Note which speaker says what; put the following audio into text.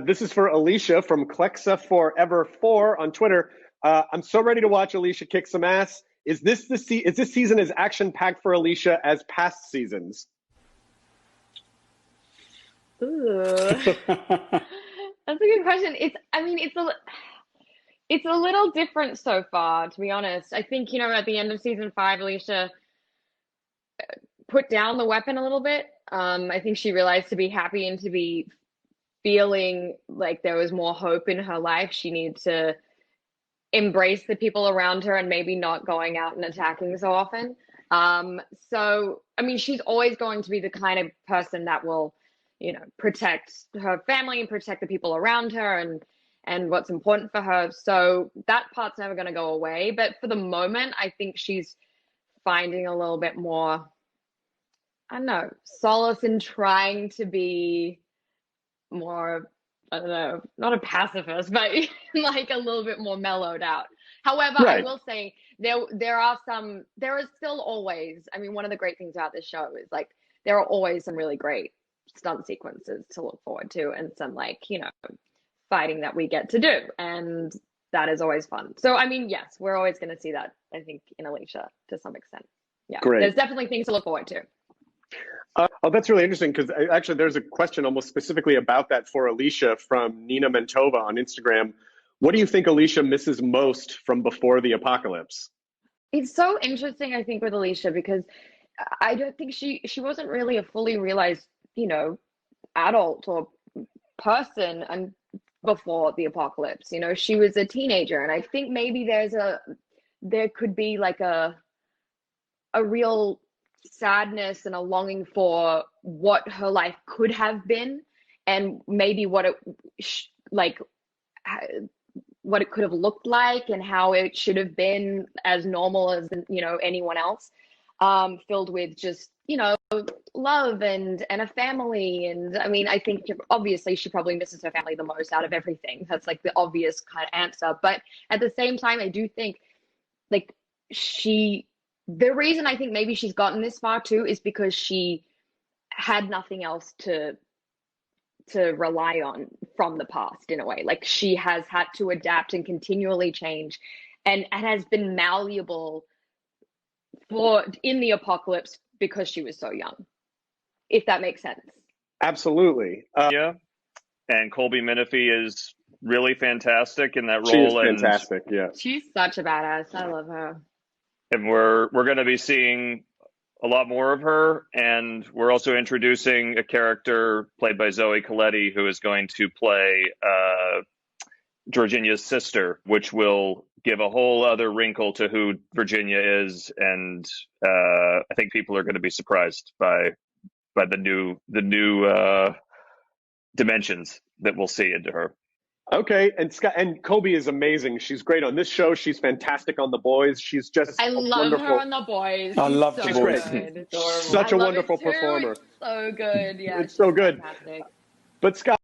Speaker 1: This is for Alicia from Klexa Forever 4 on Twitter. I'm so ready to watch Alicia kick some ass. Is this season as action packed for Alicia as past seasons?
Speaker 2: Ooh, that's a good question. It's a little different so far, to be honest. I think, at the end of season 5, Alicia put down the weapon a little bit. I think she realized to be happy and to be feeling like there was more hope in her life, she needed to embrace the people around her and maybe not going out and attacking so often. She's always going to be the kind of person that will, protect her family and protect the people around her and what's important for her. So that part's never going to go away. But for the moment, I think she's finding a little bit more, I don't know, solace in trying to be more, I don't know, not a pacifist, but like a little bit more mellowed out. However,
Speaker 1: Right.
Speaker 2: I will say there is still always, one of the great things about this show is like there are always some really great stunt sequences to look forward to and some fighting that we get to do. And that is always fun. So, yes, we're always going to see that, I think, in Alicia to some extent. Yeah,
Speaker 1: Great.
Speaker 2: There's definitely things to look forward to.
Speaker 1: That's really interesting because actually there's a question almost specifically about that for Alicia from Nina Mentova on Instagram. What do you think Alicia misses most from before the apocalypse?
Speaker 2: It's so interesting, I think, with Alicia because I don't think she wasn't really a fully realized, adult or person and before the apocalypse. She was a teenager, and I think maybe there could be like a real sadness and a longing for what her life could have been and maybe what it could have looked like and how it should have been as normal as anyone else, filled with just love and a family. And I think obviously she probably misses her family the most out of everything. That's like the obvious kind of answer, but at the same time I do think the reason I think maybe she's gotten this far too is because she had nothing else to rely on from the past in a way. Like she has had to adapt and continually change and has been malleable in the apocalypse because she was so young, if that makes sense.
Speaker 1: Absolutely.
Speaker 3: Yeah. And Colby Minifie is really fantastic in that role.
Speaker 1: She is fantastic, yeah.
Speaker 2: She's such a badass. I love her.
Speaker 3: And we're going to be seeing a lot more of her, and we're also introducing a character played by Zoe Colletti who is going to play Virginia's sister, which will give a whole other wrinkle to who Virginia is, and I think people are going to be surprised by the new dimensions that we'll see into her.
Speaker 1: Okay, and Colby is amazing. She's great on this show. She's fantastic on The Boys. She's just
Speaker 2: I love
Speaker 1: wonderful.
Speaker 2: her on The Boys.
Speaker 4: I love
Speaker 2: so
Speaker 4: The Boys.
Speaker 2: Good.
Speaker 1: Such a wonderful performer.
Speaker 2: It's so good. Yeah,
Speaker 1: it's so good.
Speaker 2: Fantastic.
Speaker 1: But Scott,